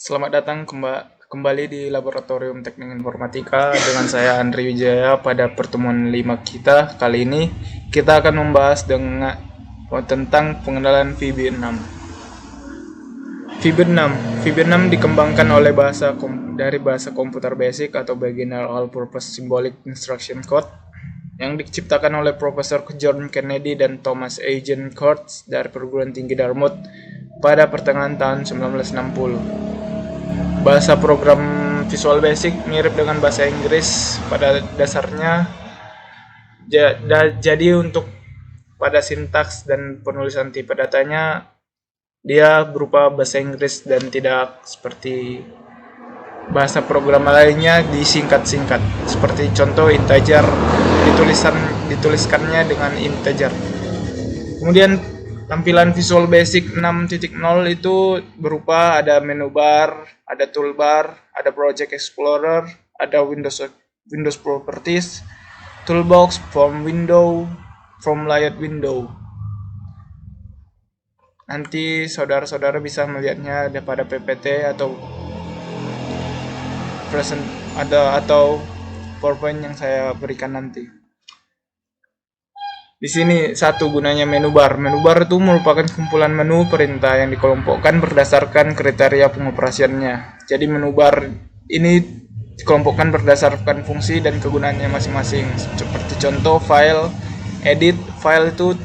Selamat datang kembali di Laboratorium Teknik Informatika dengan saya Andri Wijaya. Pada pertemuan 5 kita kali ini kita akan membahas tentang pengenalan VB6. VB6 dikembangkan oleh dari bahasa komputer basic atau Beginner All Purpose Symbolic Instruction Code yang diciptakan oleh Profesor John Kennedy dan Thomas Eugene Kurtz dari perguruan tinggi Dartmouth pada pertengahan tahun 1960. Bahasa program Visual Basic mirip dengan bahasa Inggris pada dasarnya, jadi untuk pada sintaks dan penulisan tipe datanya dia berupa bahasa Inggris dan tidak seperti bahasa program lainnya disingkat-singkat. Seperti contoh integer dituliskannya dengan integer. Kemudian tampilan Visual Basic 6.0 itu berupa ada menu bar, ada toolbar, ada Project Explorer, ada Windows Properties, Toolbox, Form Window, From Layout Window. Nanti saudara-saudara bisa melihatnya pada PPT atau PowerPoint yang saya berikan nanti. Di sini satu gunanya menu bar. Menu bar itu merupakan kumpulan menu perintah yang dikelompokkan berdasarkan kriteria pengoperasiannya. Jadi menu bar ini dikelompokkan berdasarkan fungsi dan kegunaannya masing-masing. Seperti contoh file, edit. File itu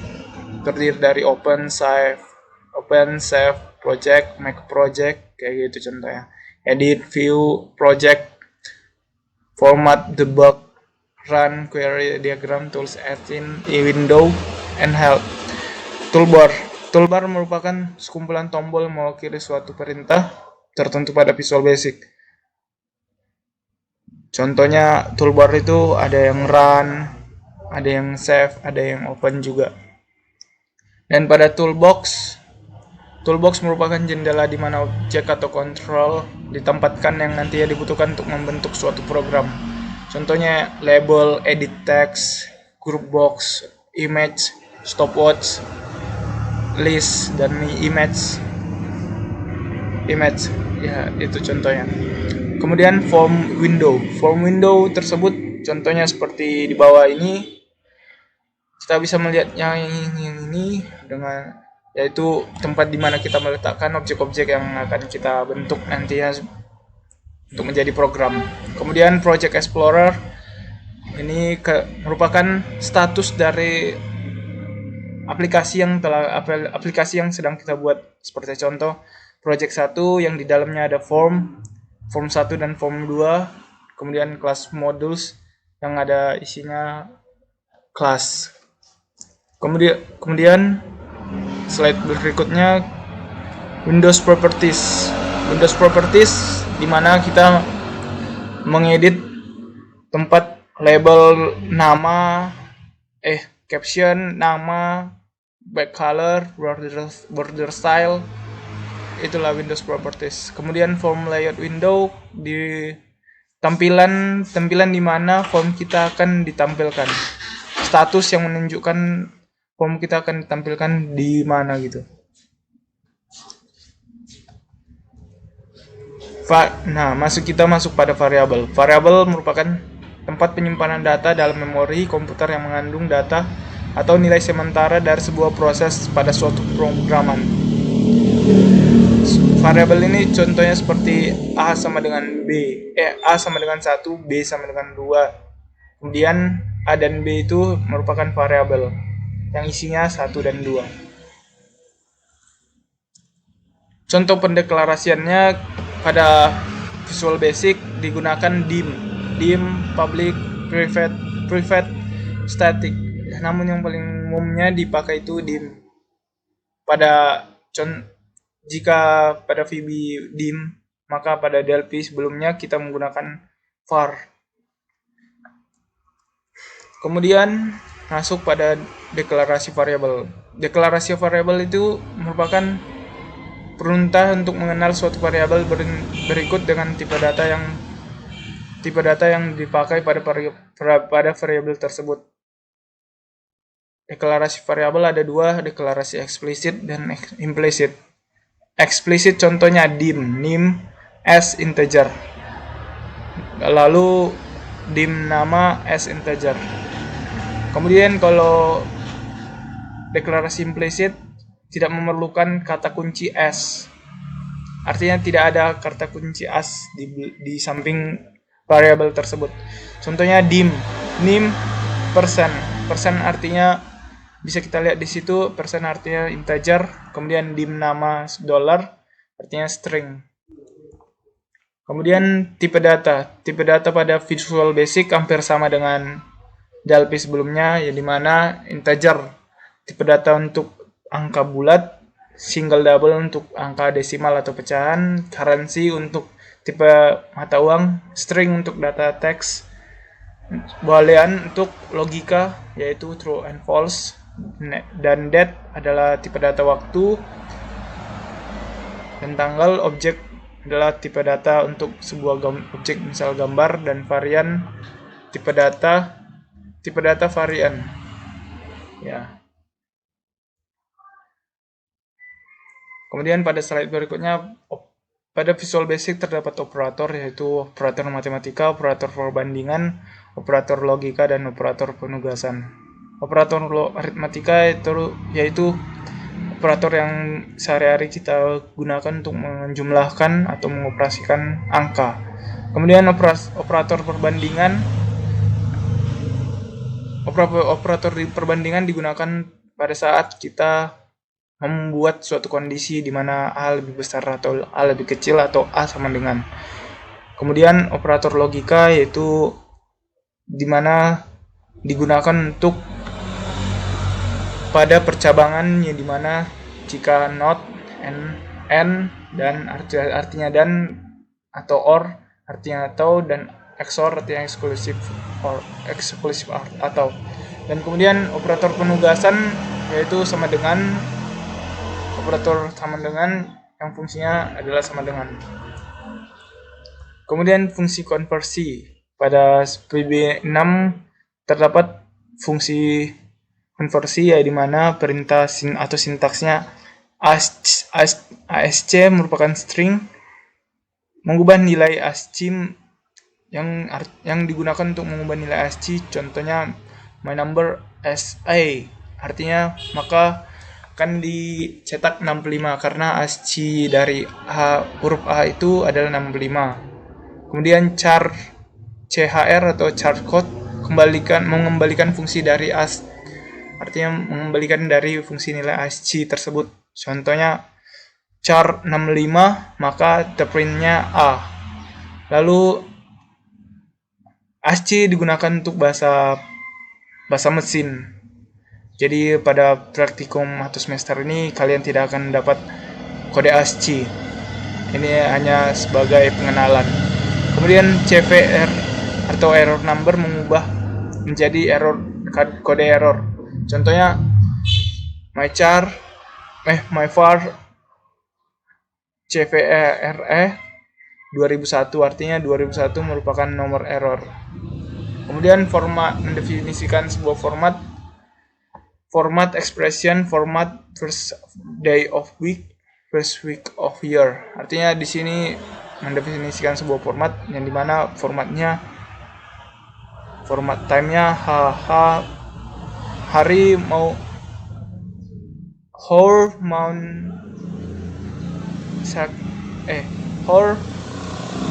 terdiri dari open, save, project, make project, kayak gitu contohnya. Edit, view, project, format, debug, run, query, diagram, tools, editing, window, and help. Toolbar merupakan sekumpulan tombol mewakili suatu perintah tertentu pada Visual Basic. Contohnya toolbar itu ada yang run, ada yang save, ada yang open juga. Dan pada Toolbox merupakan jendela di mana objek atau kontrol ditempatkan yang nantinya dibutuhkan untuk membentuk suatu program. Contohnya label, edit text, group box, image, stopwatch, list, dan image. Ya, itu contohnya. Kemudian form window tersebut contohnya seperti di bawah ini. Kita bisa melihat yang ini dengan yaitu tempat di mana kita meletakkan objek-objek yang akan kita bentuk nantinya untuk menjadi program. Kemudian Project Explorer ini merupakan status dari aplikasi yang sedang kita buat. Seperti contoh Project 1 yang di dalamnya ada form 1 dan form 2, kemudian class modules yang ada isinya kelas. Kemudian slide berikutnya Windows Properties di mana kita mengedit tempat label nama, caption, nama, back color, border style, itulah Windows Properties. Kemudian Form Layout Window di tampilan di mana form kita akan ditampilkan, status yang menunjukkan form kita akan ditampilkan di mana gitu. Kita masuk pada variabel. Variabel merupakan tempat penyimpanan data dalam memori komputer yang mengandung data atau nilai sementara dari sebuah proses pada suatu pemrograman. Variabel ini contohnya seperti A sama dengan A sama dengan 1, B sama dengan 2. Kemudian A dan B itu merupakan variabel yang isinya 1 dan 2. Contoh pendeklarasiannya pada Visual Basic digunakan dim, public, private, static. Namun yang paling umumnya dipakai itu dim. Jika pada VB dim, maka pada DLP sebelumnya kita menggunakan var. Kemudian masuk pada deklarasi variabel. Deklarasi variabel itu merupakan perintah untuk mengenal suatu variabel berikut dengan tipe data yang dipakai pada variabel tersebut. Deklarasi variabel ada dua, deklarasi eksplisit dan implisit. Eksplisit contohnya dim, nim, as integer. Lalu dim nama as integer. Kemudian kalau deklarasi implicit tidak memerlukan kata kunci as. Artinya tidak ada kata kunci as di samping variabel tersebut. Contohnya dim persen. Persen artinya bisa kita lihat di situ, persen artinya integer, kemudian dim nama dollar artinya string. Kemudian tipe data. Tipe data pada Visual Basic hampir sama dengan DLP sebelumnya, yang dimana integer tipe data untuk angka bulat, single double untuk angka desimal atau pecahan, currency untuk tipe mata uang, string untuk data teks, boolean untuk logika yaitu true and false, dan date adalah tipe data waktu, dan tanggal objek adalah tipe data untuk sebuah objek misal gambar, dan varian tipe data varian ya. Kemudian pada slide berikutnya, pada Visual Basic terdapat operator, yaitu operator matematika, operator perbandingan, operator logika, dan operator penugasan. Operator aritmatika yaitu operator yang sehari-hari kita gunakan untuk menjumlahkan atau mengoperasikan angka. Kemudian operator perbandingan. Operator di perbandingan digunakan pada saat kita membuat suatu kondisi di mana A lebih besar atau A lebih kecil atau A sama dengan. Kemudian operator logika yaitu di mana digunakan untuk pada percabangan, yang dimana jika not, and dan artinya dan, atau or artinya atau, dan XOR artinya eksklusif atau. Dan kemudian operator penugasan yaitu sama dengan, operator sama dengan yang fungsinya adalah sama dengan. Kemudian fungsi konversi. Pada VB6 terdapat fungsi konversi, ya di mana perintah atau sintaksnya ASC merupakan string mengubah nilai ASCII yang digunakan untuk mengubah nilai ASCII. Contohnya my number as A, artinya maka akan dicetak 65 karena ASCII dari huruf A itu adalah 65. Kemudian char CHR atau char code mengembalikan fungsi dari ASCII, artinya mengembalikan dari fungsi nilai ASCII tersebut. Contohnya char 65 maka the print-nya A. Lalu ASCII digunakan untuk bahasa mesin. Jadi pada praktikum atau semester ini kalian tidak akan dapat kode ASCII. Ini hanya sebagai pengenalan. Kemudian CVR atau error number mengubah menjadi kode error. Contohnya my var CVRE 2001, artinya 2001 merupakan nomor error. Kemudian format mendefinisikan sebuah format expression, format first day of week, first week of year. Artinya di sini mendefinisikan sebuah format yang dimana format time-nya hari, whole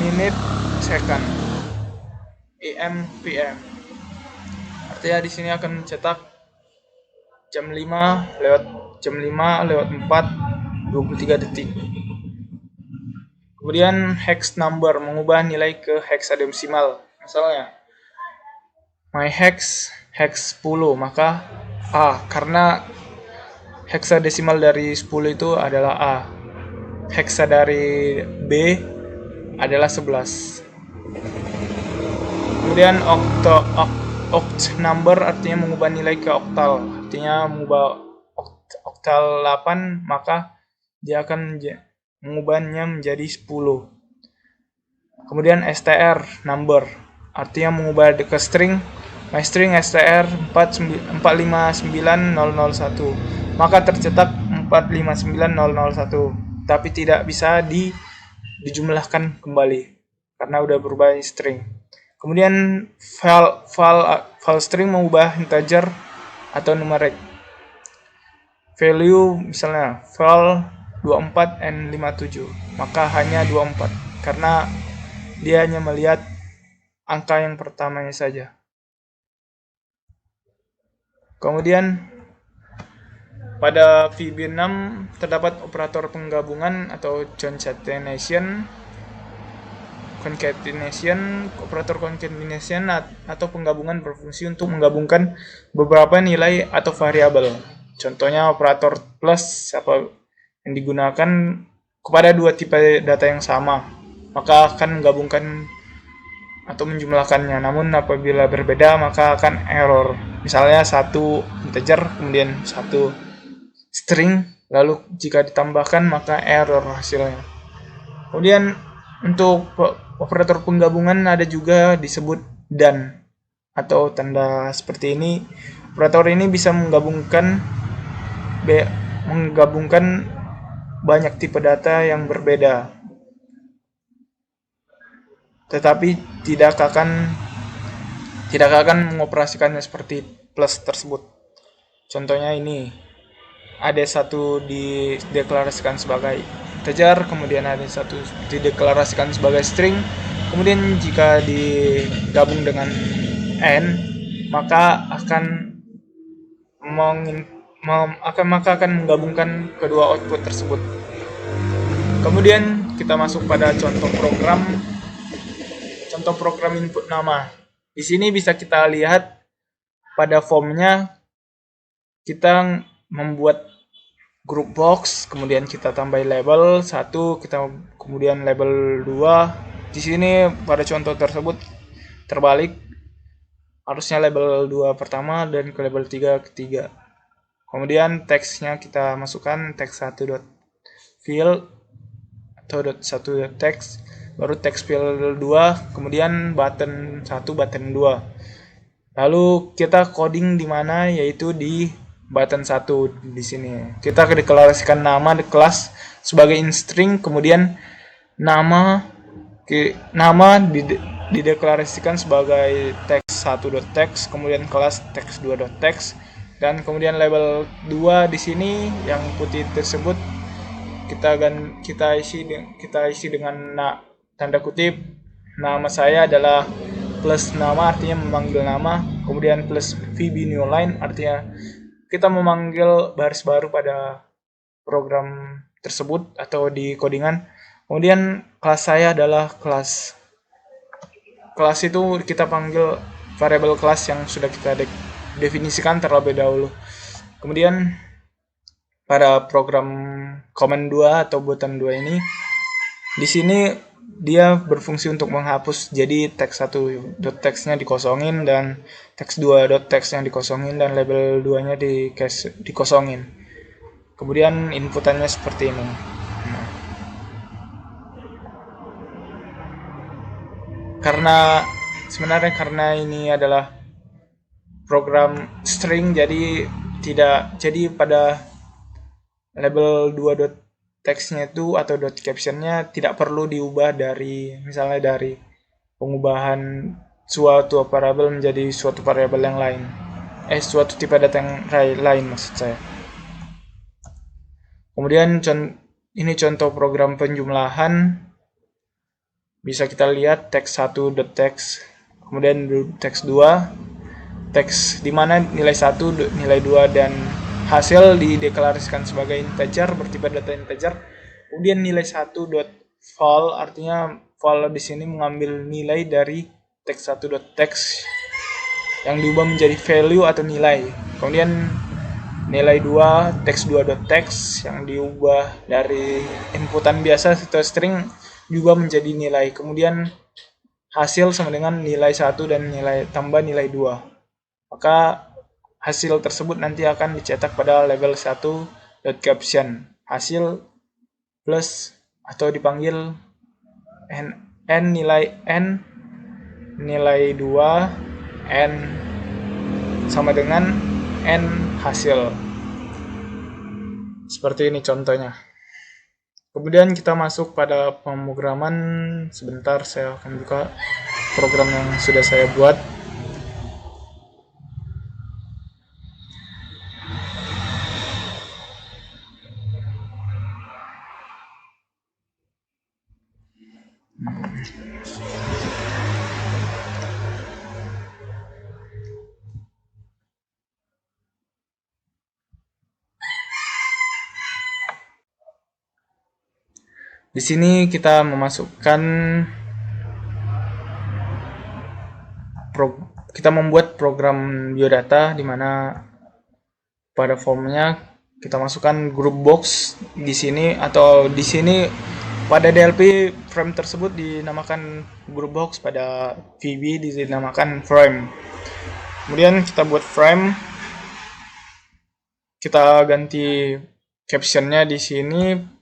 minute, second, AM, PM. Artinya di sini akan mencetak jam 5 lewat 4 23 detik. Kemudian hex number mengubah nilai ke hexadesimal. Misalnya my hex 10, maka A, karena hexadesimal dari 10 itu adalah A. Hexa dari B adalah 11. Kemudian oct number artinya mengubah nilai ke oktal, artinya mengubah oktal 8, maka dia akan mengubahnya menjadi 10. Kemudian str number artinya mengubah ke string, my string str 459001, maka tercetak 459001, tapi tidak bisa dijumlahkan kembali karena udah berubah string. Kemudian file string mengubah integer atau numeric. Value misalnya file 24 and 57, maka hanya 24 karena dia hanya melihat angka yang pertamanya saja. Kemudian pada VB6 terdapat operator penggabungan atau concatenation, operator concatenation atau penggabungan berfungsi untuk menggabungkan beberapa nilai atau variabel. Contohnya operator plus yang digunakan kepada dua tipe data yang sama, maka akan menggabungkan atau menjumlahkannya. Namun apabila berbeda maka akan error. Misalnya satu integer kemudian satu string, lalu jika ditambahkan maka error hasilnya. Kemudian untuk operator penggabungan ada juga disebut dan atau tanda seperti ini. Operator ini bisa menggabungkan banyak tipe data yang berbeda, tetapi tidak akan mengoperasikannya seperti plus tersebut. Contohnya ini, AD1 dideklarasikan sebagai integer, kemudian AD1 dideklarasikan sebagai string, kemudian jika digabung dengan n, maka akan menggabungkan kedua output tersebut. Kemudian kita masuk pada contoh program input nama. Di sini bisa kita lihat pada formnya kita membuat group box, kemudian kita tambah label 1, kemudian label 2. Di sini pada contoh tersebut terbalik. Harusnya label 2 pertama dan ke label 3 ketiga. Kemudian teksnya kita masukkan teks 1.field atau .1.text, baru text field 2, kemudian button 1, button 2. Lalu kita coding di mana, yaitu di button 1 di sini. Kita deklarasikan nama di kelas sebagai string, kemudian nama dideklarasikan sebagai text1.text, kemudian kelas text2.text, dan kemudian label 2 di sini yang putih tersebut kita isi dengan tanda kutip. Nama saya adalah plus nama, artinya memanggil nama, kemudian plus VB new line, artinya kita memanggil baris baru pada program tersebut atau di codingan. Kemudian kelas saya adalah kelas itu kita panggil variabel kelas yang sudah kita definisikan terlebih dahulu. Kemudian pada program command 2 atau button 2 ini, di sini dia berfungsi untuk menghapus, jadi text1.text-nya dikosongin dan text2.text yang dikosongin dan label 2-nya dikosongin. Kemudian inputannya seperti ini. Karena ini adalah program string, jadi pada label 2.text-nya itu atau .caption-nya tidak perlu diubah dari pengubahan suatu variabel menjadi suatu variabel yang lain. Suatu tipe data yang lain maksud saya. Kemudian ini contoh program penjumlahan. Bisa kita lihat text1.text, kemudian text2, teks di mana nilai 1, nilai 2 dan hasil dideklarasikan sebagai integer bertipe data integer. Kemudian nilai 1.val, artinya val di sini mengambil nilai dari text1.text yang diubah menjadi value atau nilai. Kemudian nilai 2 text2.text yang diubah dari inputan biasa atau string diubah menjadi nilai. Kemudian hasil sama dengan nilai 1 dan tambah nilai 2. Maka hasil tersebut nanti akan dicetak pada label 1.caption. Hasil plus atau dipanggil n nilai 2, n sama dengan n hasil. Seperti ini contohnya. Kemudian kita masuk pada pemrograman. Sebentar, saya akan buka program yang sudah saya buat. Di sini kita memasukkan kita membuat program biodata di mana pada formnya kita masukkan group box di sini, atau di sini pada DLP frame tersebut dinamakan group box, pada VB dinamakan frame. Kemudian kita buat frame, kita ganti captionnya di sini.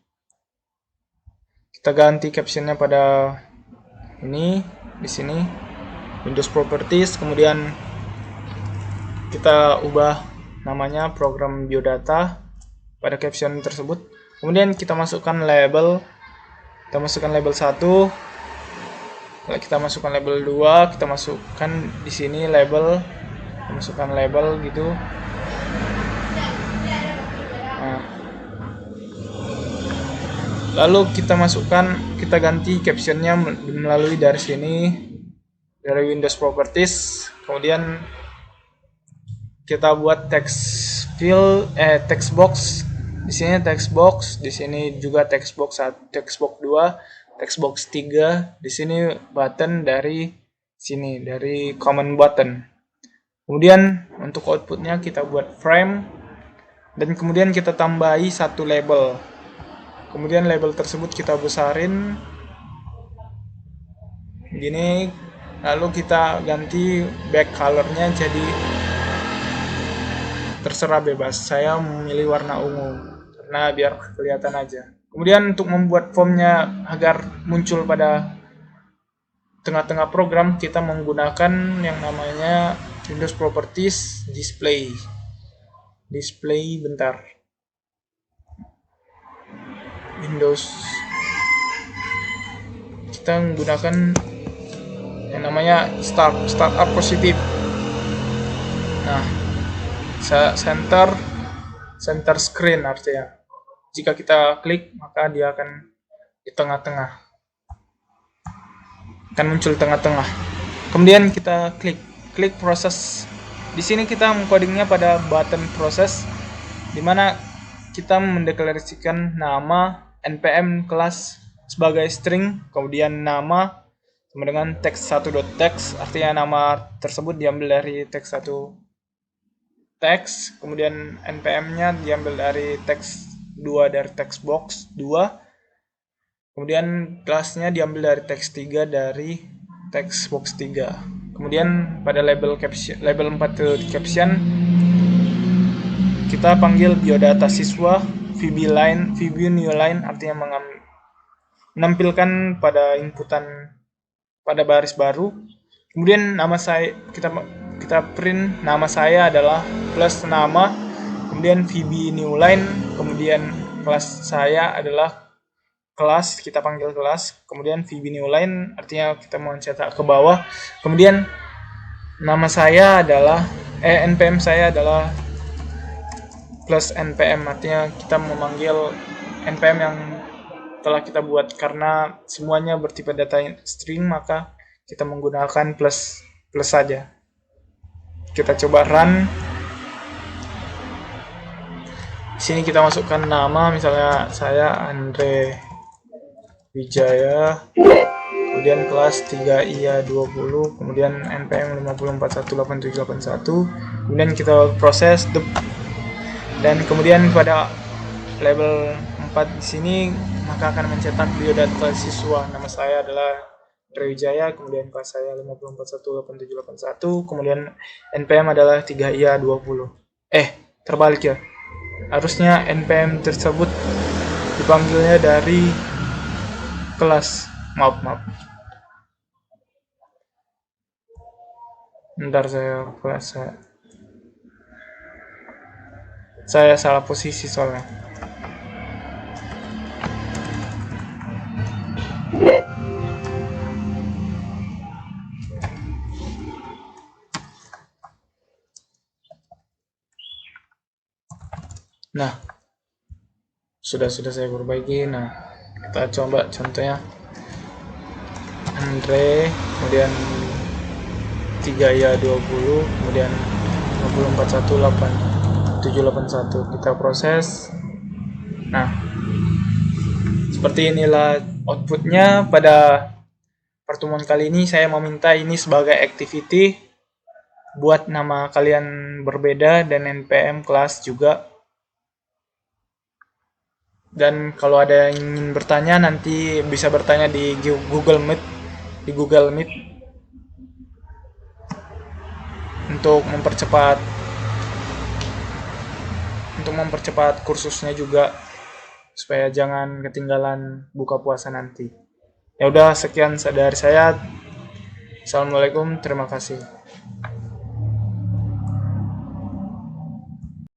Kita ganti captionnya pada ini, di sini Windows Properties. Kemudian kita ubah namanya program biodata pada caption tersebut. Kemudian kita masukkan label. Kita masukkan label 1. Kita masukkan label 2. Kita masukkan di sini label. Kita masukkan label gitu. Lalu kita ganti captionnya melalui dari sini, dari Windows Properties. Kemudian kita buat text box. Di sini text box, di sini juga text box 1, text box 2, text box 3. Di sini button dari sini, dari command button. Kemudian untuk outputnya kita buat frame, dan kemudian kita tambahi satu label. Kemudian label tersebut kita besarin gini, lalu kita ganti back colornya jadi terserah, bebas. Saya memilih warna ungu karena biar kelihatan aja. Kemudian untuk membuat formnya agar muncul pada tengah-tengah program, kita menggunakan yang namanya Windows Properties Display. Bentar. Windows, kita menggunakan yang namanya startup positif. Nah, center screen artinya. Jika kita klik, maka dia akan di tengah-tengah, akan muncul tengah-tengah. Kemudian kita klik proses. Di sini kita mengcodingnya pada button proses, di mana kita mendeklarasikan nama npm kelas sebagai string, kemudian nama sama dengan text1.text, artinya nama tersebut diambil dari text1 text, kemudian npm-nya diambil dari text2 dari textbox 2, kemudian kelasnya diambil dari text3 dari textbox 3. Kemudian pada label 4 caption kita panggil biodata siswa, VB new line artinya menampilkan pada inputan pada baris baru. Kemudian nama saya kita print nama saya adalah plus nama, kemudian VB new line, kemudian kelas saya adalah kelas, kita panggil kelas, kemudian VB new line artinya kita mau cetak ke bawah, kemudian nama saya adalah npm saya adalah plus npm, artinya kita memanggil npm yang telah kita buat. Karena semuanya bertipe data string, maka kita menggunakan plus saja. Kita coba run. Di sini kita masukkan nama, misalnya saya Andre Wijaya, kemudian kelas 3IA20, kemudian npm 50418781, kemudian kita proses dan kemudian pada label 4 di sini maka akan mencetak biodata siswa. Nama saya adalah Andre Wijaya, kemudian kelas saya 50418781, kemudian npm adalah 3IA20. Terbalik ya. Harusnya npm tersebut dipanggilnya dari kelas. Maaf. Bentar, saya salah posisi soalnya. Nah, sudah saya perbaiki. Nah, kita coba contohnya Andre, kemudian 3 ya 20, kemudian 5418781. Kita proses. Nah, seperti inilah outputnya. Pada pertemuan kali ini saya meminta ini sebagai activity, buat nama kalian berbeda dan npm kelas juga. Dan kalau ada yang ingin bertanya, nanti bisa bertanya di Google Meet, untuk mempercepat kursusnya juga, supaya jangan ketinggalan buka puasa nanti. Ya udah, sekian dari saya. Assalamualaikum, terima kasih.